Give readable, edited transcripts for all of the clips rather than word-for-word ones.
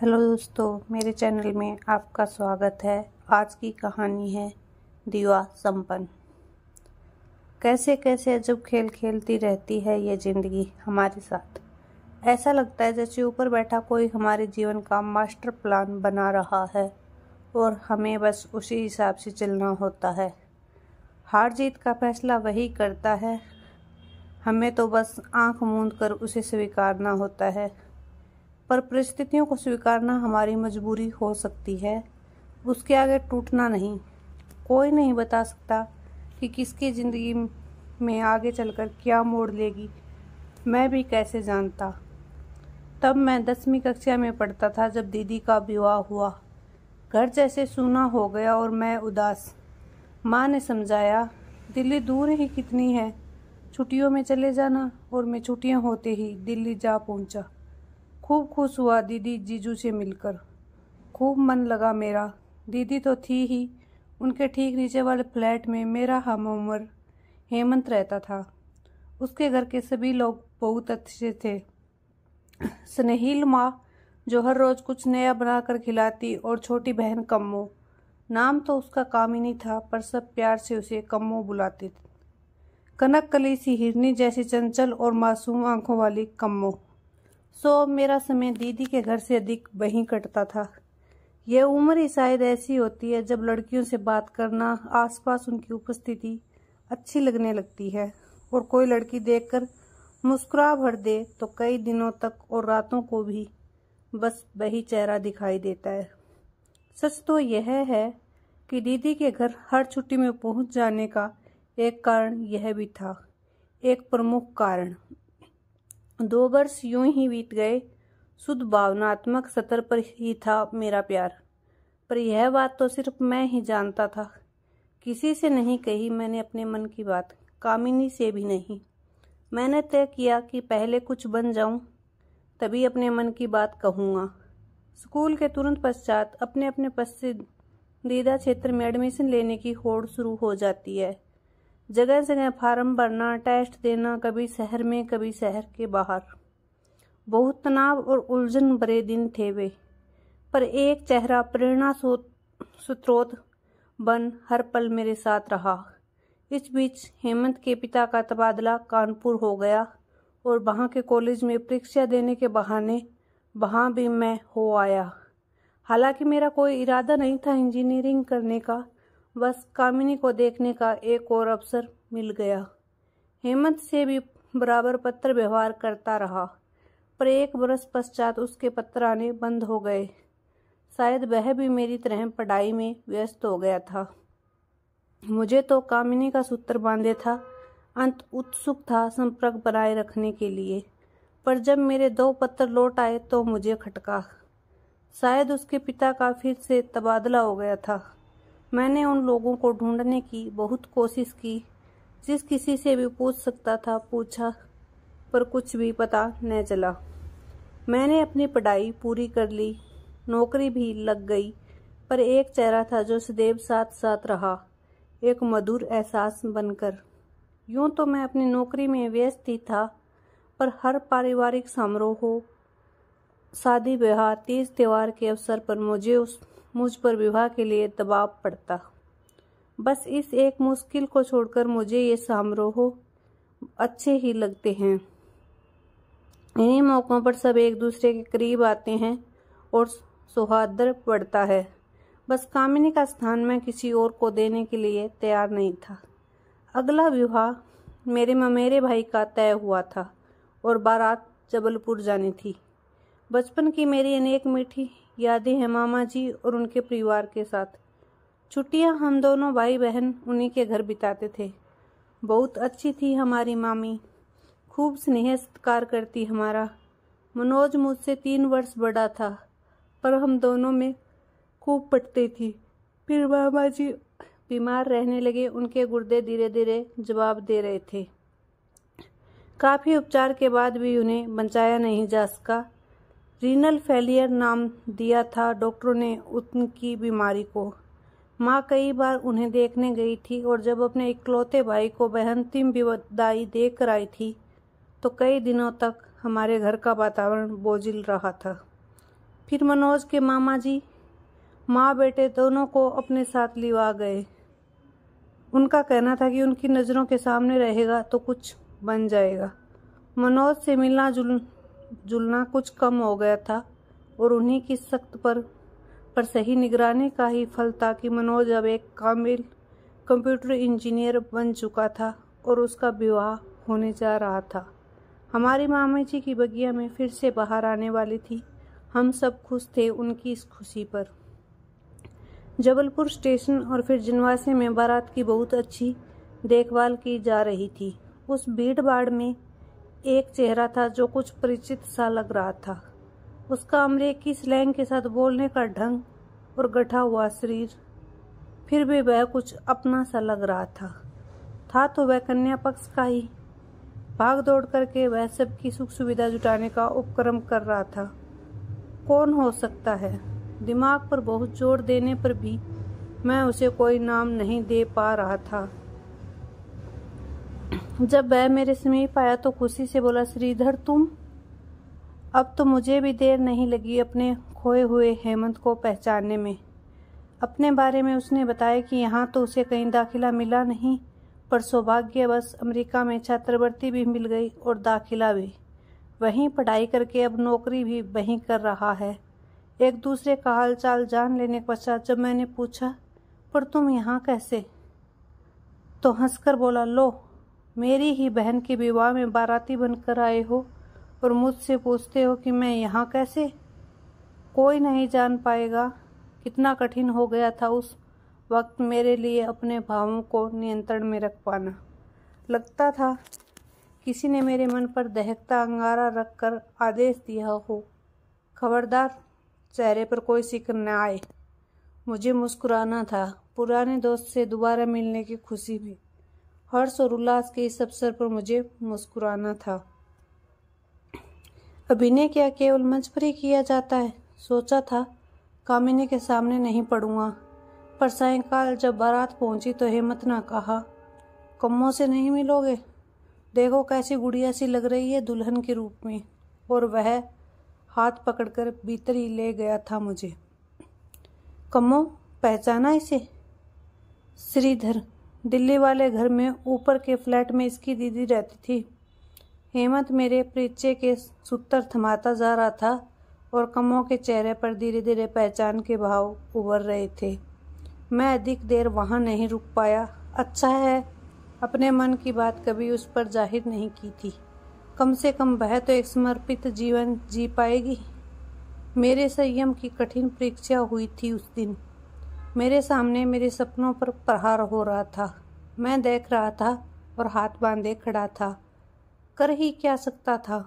Hello दोस्तों, मेरे channel में आपका स्वागत है। आज की कहानी है दीवा संपन्न। कैसे कैसे अजब खेल खेलती रहती है ये ज़िंदगी हमारे साथ। ऐसा लगता है जैसे ऊपर बैठा कोई हमारे जीवन का मास्टर प्लान बना रहा है और हमें बस उसी हिसाब से चलना होता है। हार जीत का फैसला वही करता है, हमें तो बस आंख मूंद कर उसे स्वीकारना होता है। पर परिस्थितियों को स्वीकारना हमारी मजबूरी हो सकती है, उसके आगे टूटना नहीं। कोई नहीं बता सकता कि किसकी ज़िंदगी में आगे चलकर क्या मोड़ लेगी, मैं भी कैसे जानता। तब मैं 10वीं कक्षा में पढ़ता था जब दीदी का विवाह हुआ। घर जैसे सूना हो गया और मैं उदास। माँ ने समझाया, दिल्ली दूर ही कितनी है, छुट्टियों में चले जाना। और मैं छुट्टियाँ होते ही दिल्ली जा पहुँचा। खूब खुश हुआ दीदी जीजू से मिलकर, खूब मन लगा मेरा। दीदी तो थी ही, उनके ठीक नीचे वाले फ्लैट में मेरा हम उम्र हेमंत रहता था। उसके घर के सभी लोग बहुत अच्छे थे। स्नेहिल माँ जो हर रोज़ कुछ नया बनाकर खिलाती, और छोटी बहन कम्मो। नाम तो उसका कामिनी था, पर सब प्यार से उसे कम्मो बुलाते थे। कनक कली सी हिरनी जैसी चंचल और मासूम आंखों वाली कम्मो। सो मेरा समय दीदी के घर से अधिक वहीं कटता था। यह उम्र ही शायद ऐसी होती है जब लड़कियों से बात करना, आसपास उनकी उपस्थिति अच्छी लगने लगती है, और कोई लड़की देखकर मुस्कुरा भर दे तो कई दिनों तक और रातों को भी बस वही चेहरा दिखाई देता है। सच तो यह है कि दीदी के घर हर छुट्टी में पहुंच जाने का एक कारण यह भी था, एक प्रमुख कारण। 2 वर्ष यूं ही बीत गए। शुद्ध भावनात्मक स्तर पर ही था मेरा प्यार, पर यह बात तो सिर्फ मैं ही जानता था। किसी से नहीं कही मैंने अपने मन की बात, कामिनी से भी नहीं। मैंने तय किया कि पहले कुछ बन जाऊं, तभी अपने मन की बात कहूँगा। स्कूल के तुरंत पश्चात अपने अपने पसंदीदा क्षेत्र में एडमिशन लेने की होड़ शुरू हो जाती है। जगह जगह फार्म भरना, टेस्ट देना, कभी शहर में कभी शहर के बाहर। बहुत तनाव और उलझन भरे दिन थे वे, पर एक चेहरा प्रेरणा स्रोत बन हर पल मेरे साथ रहा। इस बीच हेमंत के पिता का तबादला कानपुर हो गया, और वहाँ के कॉलेज में परीक्षा देने के बहाने वहाँ भी मैं हो आया। हालांकि मेरा कोई इरादा नहीं था इंजीनियरिंग करने का, बस कामिनी को देखने का एक और अवसर मिल गया। हेमंत से भी बराबर पत्र व्यवहार करता रहा, पर 1 वर्ष पश्चात उसके पत्र आने बंद हो गए। शायद वह भी मेरी तरह पढ़ाई में व्यस्त हो गया था। मुझे तो कामिनी का सूत्र बांधे था, अंत उत्सुक था संपर्क बनाए रखने के लिए। पर जब मेरे 2 पत्र लौट आए तो मुझे खटका। शायद उसके पिता का फिर से तबादला हो गया था। मैंने उन लोगों को ढूंढने की बहुत कोशिश की, जिस किसी से भी पूछ सकता था पूछा, पर कुछ भी पता न चला। मैंने अपनी पढ़ाई पूरी कर ली, नौकरी भी लग गई, पर एक चेहरा था जो सदैव साथ साथ रहा, एक मधुर एहसास बनकर। यूं तो मैं अपनी नौकरी में व्यस्त ही था, पर हर पारिवारिक समारोह हो, शादी ब्याह, तीज त्योहार के अवसर पर मुझ पर विवाह के लिए दबाव पड़ता। बस इस एक मुश्किल को छोड़कर मुझे ये समारोह अच्छे ही लगते हैं। इन्हीं मौक़ों पर सब एक दूसरे के करीब आते हैं और सौहार्द बढ़ता है। बस कामिनी का स्थान मैं किसी और को देने के लिए तैयार नहीं था। अगला विवाह मेरे ममेरे भाई का तय हुआ था, और बारात जबलपुर जानी थी। बचपन की मेरी अनेक मीठी यादें हैं मामा जी और उनके परिवार के साथ। छुट्टियां हम दोनों भाई बहन उन्हीं के घर बिताते थे। बहुत अच्छी थी हमारी मामी, खूब स्नेह सत्कार करती हमारा। मनोज मुझसे 3 वर्ष बड़ा था, पर हम दोनों में खूब पटती थी। फिर मामा जी बीमार रहने लगे, उनके गुर्दे धीरे धीरे जवाब दे रहे थे। काफ़ी उपचार के बाद भी उन्हें बचाया नहीं जा सका। रीनल फेलियर नाम दिया था डॉक्टरों ने उनकी बीमारी को। माँ कई बार उन्हें देखने गई थी, और जब अपने इकलौते भाई को वह अंतिम विदाई देकर आई थी तो कई दिनों तक हमारे घर का वातावरण बोझिल रहा था। फिर मनोज के मामा जी माँ बेटे दोनों को अपने साथ लिवा गए। उनका कहना था कि उनकी नज़रों के सामने रहेगा तो कुछ बन जाएगा। मनोज से मिलना जुलना कुछ कम हो गया था और उन्हीं की सख्त पर सही निगरानी का ही फल था कि मनोज अब एक कामिल कंप्यूटर इंजीनियर बन चुका था और उसका विवाह होने जा रहा था। हमारी मामी जी की बगिया में फिर से बाहर आने वाली थी। हम सब खुश थे उनकी इस खुशी पर। जबलपुर स्टेशन और फिर जिनवासे में बारात की बहुत अच्छी देखभाल की जा रही थी। उस भीड़ भाड़ में एक चेहरा था जो कुछ परिचित सा लग रहा था। उसका अमरीकी स्लैंग के साथ बोलने का ढंग और गठा हुआ शरीर, फिर भी वह कुछ अपना सा लग रहा था तो वह कन्या पक्ष का ही। भाग दौड़ करके वह सबकी सुख सुविधा जुटाने का उपक्रम कर रहा था। कौन हो सकता है? दिमाग पर बहुत जोर देने पर भी मैं उसे कोई नाम नहीं दे पा रहा था। जब वह मेरे समीप आया तो खुशी से बोला, श्रीधर तुम? अब तो मुझे भी देर नहीं लगी अपने खोए हुए हेमंत को पहचानने में। अपने बारे में उसने बताया कि यहाँ तो उसे कहीं दाखिला मिला नहीं, पर सौभाग्यवश अमेरिका में छात्रवृत्ति भी मिल गई और दाखिला भी। वहीं पढ़ाई करके अब नौकरी भी वहीं कर रहा है। एक दूसरे का हालचाल जान लेने के पश्चात जब मैंने पूछा, पर तुम यहाँ कैसे? तो हंसकर बोला, लो मेरी ही बहन के विवाह में बाराती बनकर आए हो और मुझसे पूछते हो कि मैं यहाँ कैसे? कोई नहीं जान पाएगा कितना कठिन हो गया था उस वक्त मेरे लिए अपने भावों को नियंत्रण में रख पाना। लगता था किसी ने मेरे मन पर दहकता अंगारा रखकर आदेश दिया हो, खबरदार चेहरे पर कोई सिक्र न आए। मुझे मुस्कुराना था, पुराने दोस्त से दोबारा मिलने की खुशी में। हर्ष और उल्लास के इस अवसर पर मुझे मुस्कुराना था। अभिनय क्या केवल मंच पर ही किया जाता है? सोचा था कामिनी के सामने नहीं पढ़ूंगा, पर सायंकाल जब बारात पहुंची तो हेमंत ने कहा, कम्मों से नहीं मिलोगे? देखो कैसी गुड़िया सी लग रही है दुल्हन के रूप में। और वह हाथ पकड़कर भीतर ही ले गया था मुझे। कम्मो, पहचाना इसे? श्रीधर, दिल्ली वाले घर में ऊपर के फ्लैट में इसकी दीदी रहती थी। हेमंत मेरे परिचय के सूत्र थमाता जा रहा था और कम्मो के चेहरे पर धीरे धीरे पहचान के भाव उभर रहे थे। मैं अधिक देर वहां नहीं रुक पाया। अच्छा है अपने मन की बात कभी उस पर जाहिर नहीं की थी। कम से कम वह तो एक समर्पित जीवन जी पाएगी। मेरे संयम की कठिन परीक्षा हुई थी उस दिन। मेरे सामने मेरे सपनों पर प्रहार हो रहा था। मैं देख रहा था और हाथ बांधे खड़ा था। कर ही क्या सकता था?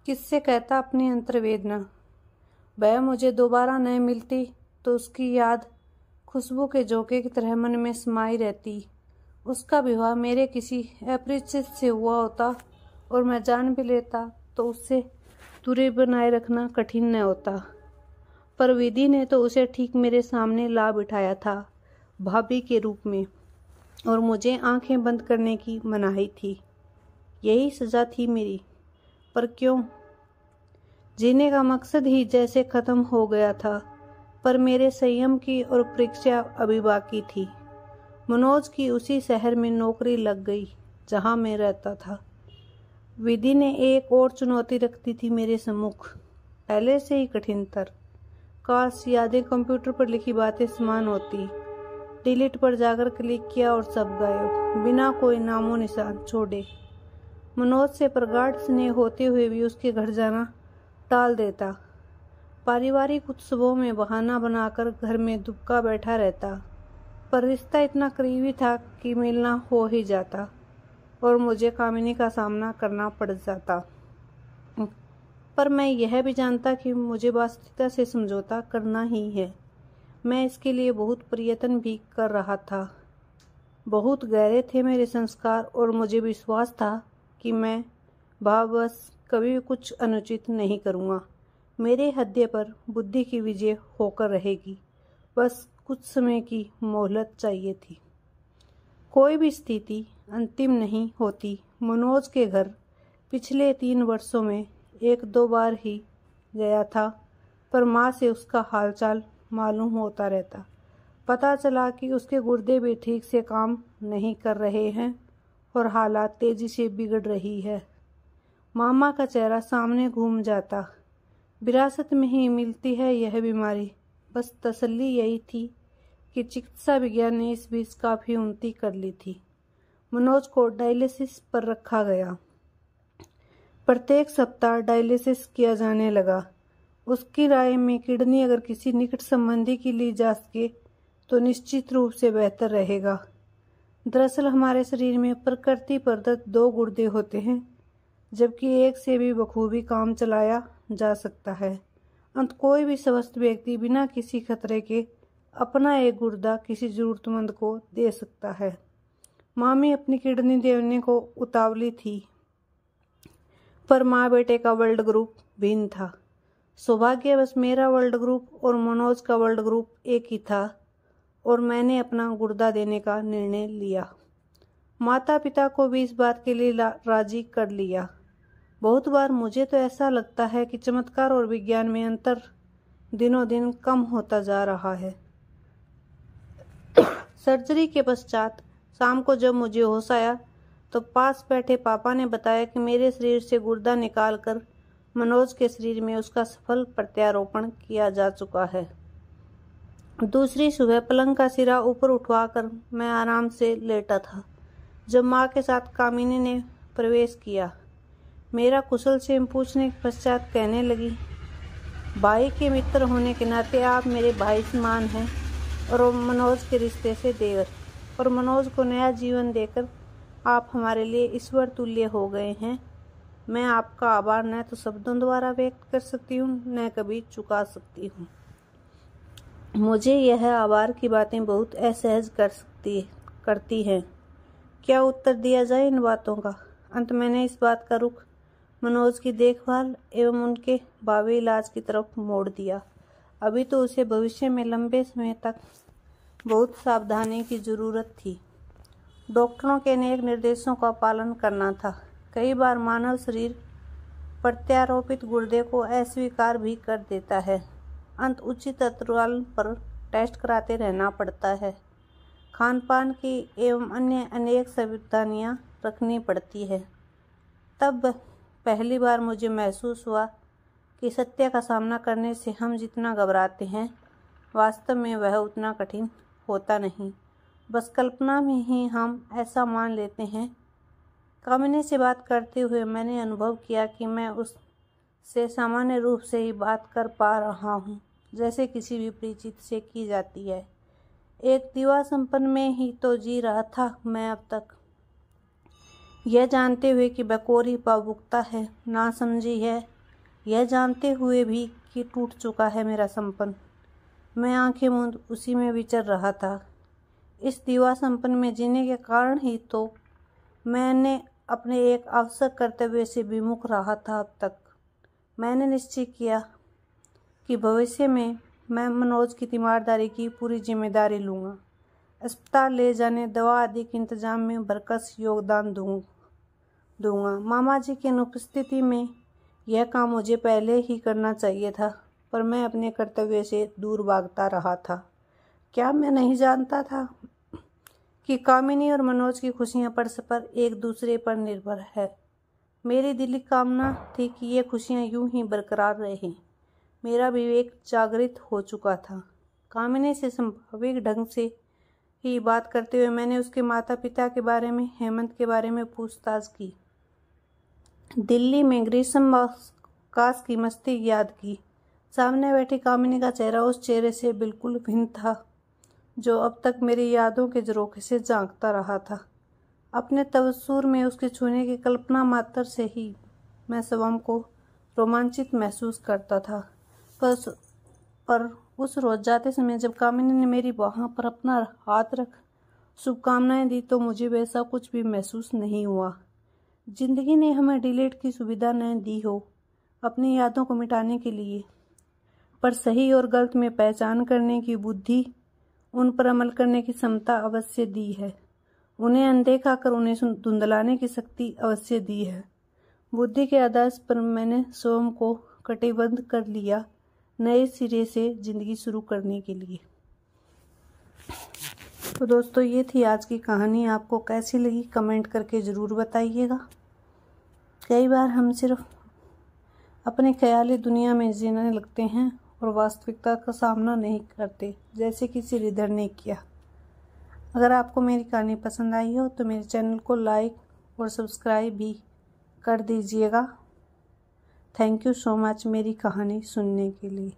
किससे कहता अपनी अंतर्वेदना? वह मुझे दोबारा न मिलती तो उसकी याद खुशबू के झोंके की तरह मन में समाई रहती। उसका विवाह मेरे किसी अपरिचित से हुआ होता और मैं जान भी लेता तो उससे दूरी बनाए रखना कठिन न होता। पर विधि ने तो उसे ठीक मेरे सामने ला बिठाया था, भाभी के रूप में, और मुझे आंखें बंद करने की मनाही थी। यही सजा थी मेरी। पर क्यों? जीने का मकसद ही जैसे खत्म हो गया था। पर मेरे संयम की और परीक्षा अभी बाकी थी। मनोज की उसी शहर में नौकरी लग गई जहां मैं रहता था। विधि ने एक और चुनौती रख दी थी मेरे सम्मुख, पहले से ही कठिनतर। काश यादें कंप्यूटर पर लिखी बातें समान होती। डिलीट पर जाकर क्लिक किया और सब गायब, बिना कोई नामो निशान छोड़े। मनोज से प्रगाढ़ स्नेह होते हुए भी उसके घर जाना टाल देता। पारिवारिक उत्सवों में बहाना बनाकर घर में दुबका बैठा रहता। पर रिश्ता इतना करीबी था कि मिलना हो ही जाता और मुझे कामिनी का सामना करना पड़ जाता। पर मैं यह भी जानता कि मुझे वास्तविकता से समझौता करना ही है। मैं इसके लिए बहुत प्रयत्न भी कर रहा था। बहुत गहरे थे मेरे संस्कार और मुझे विश्वास था कि मैं भाववश कभी कुछ अनुचित नहीं करूँगा। मेरे हृदय पर बुद्धि की विजय होकर रहेगी। बस कुछ समय की मोहलत चाहिए थी। कोई भी स्थिति अंतिम नहीं होती। मनोज के घर पिछले 3 वर्षों में 1-2 बार ही गया था, पर माँ से उसका हालचाल मालूम होता रहता। पता चला कि उसके गुर्दे भी ठीक से काम नहीं कर रहे हैं और हालात तेजी से बिगड़ रही है। मामा का चेहरा सामने घूम जाता। विरासत में ही मिलती है यह बीमारी। बस तसल्ली यही थी कि चिकित्सा विज्ञान ने इस बीच काफ़ी उन्नति कर ली थी। मनोज को डायलिसिस पर रखा गया। प्रत्येक सप्ताह डायलिसिस किया जाने लगा। उसकी राय में किडनी अगर किसी निकट संबंधी की ली जा सके तो निश्चित रूप से बेहतर रहेगा। दरअसल हमारे शरीर में प्रकृति प्रदत्त 2 गुर्दे होते हैं, जबकि एक से भी बखूबी काम चलाया जा सकता है। अंत कोई भी स्वस्थ व्यक्ति बिना किसी खतरे के अपना एक गुर्दा किसी जरूरतमंद को दे सकता है। मामी अपनी किडनी देने को उतावली थी, पर माँ बेटे का ब्लड ग्रुप भिन्न था। सौभाग्यवश मेरा ब्लड ग्रुप और मनोज का ब्लड ग्रुप एक ही था और मैंने अपना गुर्दा देने का निर्णय लिया। माता पिता को भी इस बात के लिए राजी कर लिया। बहुत बार मुझे तो ऐसा लगता है कि चमत्कार और विज्ञान में अंतर दिनों दिन कम होता जा रहा है। सर्जरी के पश्चात शाम को जब मुझे होश आया तो पास बैठे पापा ने बताया कि मेरे शरीर से गुर्दा निकालकर मनोज के शरीर में उसका सफल प्रत्यारोपण किया जा चुका है। दूसरी सुबह पलंग का सिरा ऊपर उठवाकर मैं आराम से लेटा था जब माँ के साथ कामिनी ने प्रवेश किया। मेरा कुशल क्षेम पूछने के पश्चात कहने लगी, भाई के मित्र होने के नाते आप मेरे भाई समान हैं और मनोज के रिश्ते से देवर, और मनोज को नया जीवन देकर आप हमारे लिए ईश्वर तुल्य हो गए हैं। मैं आपका आभार न तो शब्दों द्वारा व्यक्त कर सकती हूँ न कभी चुका सकती हूँ। मुझे यह आभार की बातें बहुत असहज करती हैं। क्या उत्तर दिया जाए इन बातों का? अंत मैंने इस बात का रुख मनोज की देखभाल एवं उनके भावी इलाज की तरफ मोड़ दिया। अभी तो उसे भविष्य में लंबे समय तक बहुत सावधानी की जरूरत थी। डॉक्टरों के अनेक निर्देशों का पालन करना था। कई बार मानव शरीर प्रत्यारोपित गुर्दे को अस्वीकार भी कर देता है। अंत उचित अंतराल पर टेस्ट कराते रहना पड़ता है। खान पान की एवं अन्य अनेक सावधानियां रखनी पड़ती है। तब पहली बार मुझे महसूस हुआ कि सत्य का सामना करने से हम जितना घबराते हैं वास्तव में वह उतना कठिन होता नहीं। बस कल्पना में ही हम ऐसा मान लेते हैं। कामिनी से बात करते हुए मैंने अनुभव किया कि मैं उससे सामान्य रूप से ही बात कर पा रहा हूँ, जैसे किसी भी परिचित से की जाती है। एक दीवा संपन्न में ही तो जी रहा था मैं अब तक, यह जानते हुए कि बकोरी भावुकता है, नासमझी है, यह जानते हुए भी कि टूट चुका है मेरा संपन्न। मैं आंखें मूंद उसी में विचर रहा था। इस दीवा संपन्न में जीने के कारण ही तो मैंने अपने एक आवश्यक कर्तव्य से विमुख रहा था अब तक। मैंने निश्चय किया कि भविष्य में मैं मनोज की तीमारदारी की पूरी जिम्मेदारी लूँगा। अस्पताल ले जाने, दवा आदि के इंतजाम में बरकस योगदान दूंगा। मामा जी की अनुपस्थिति में यह काम मुझे पहले ही करना चाहिए था, पर मैं अपने कर्तव्य से दूर भागता रहा था। क्या मैं नहीं जानता था कि कामिनी और मनोज की खुशियाँ परस्पर एक दूसरे पर निर्भर है। मेरी दिली कामना थी कि ये खुशियाँ यूं ही बरकरार रहें। मेरा विवेक जागृत हो चुका था। कामिनी से स्वाभाविक ढंग से ही बात करते हुए मैंने उसके माता पिता के बारे में, हेमंत के बारे में पूछताछ की। दिल्ली में ग्रीष्मावकाश की मस्ती याद की। सामने बैठी कामिनी का चेहरा उस चेहरे से बिल्कुल भिन्न था जो अब तक मेरी यादों के झरोखे से झांकता रहा था। अपने तबस्सुर में उसके छूने की कल्पना मात्र से ही मैं स्वयं को रोमांचित महसूस करता था। पर उस रोज जाते समय जब कामिनी ने मेरी बाहों पर अपना हाथ रख शुभकामनाएं दी तो मुझे वैसा कुछ भी महसूस नहीं हुआ। जिंदगी ने हमें डिलीट की सुविधा न दी हो अपनी यादों को मिटाने के लिए, पर सही और गलत में पहचान करने की बुद्धि, उन पर अमल करने की क्षमता अवश्य दी है। उन्हें अनदेखा कर उन्हें धुंधलाने की शक्ति अवश्य दी है। बुद्धि के आधार पर मैंने स्वयं को कटिबद्ध कर लिया। नए सिरे से ज़िंदगी शुरू करने के लिए। तो दोस्तों ये थी आज की कहानी। आपको कैसी लगी कमेंट करके ज़रूर बताइएगा। कई बार हम सिर्फ अपने ख्याली दुनिया में जीने लगते हैं और वास्तविकता का सामना नहीं करते, जैसे कि श्रीधर ने किया। अगर आपको मेरी कहानी पसंद आई हो तो मेरे चैनल को लाइक और सब्सक्राइब भी कर दीजिएगा। थैंक यू सो मच मेरी कहानी सुनने के लिए।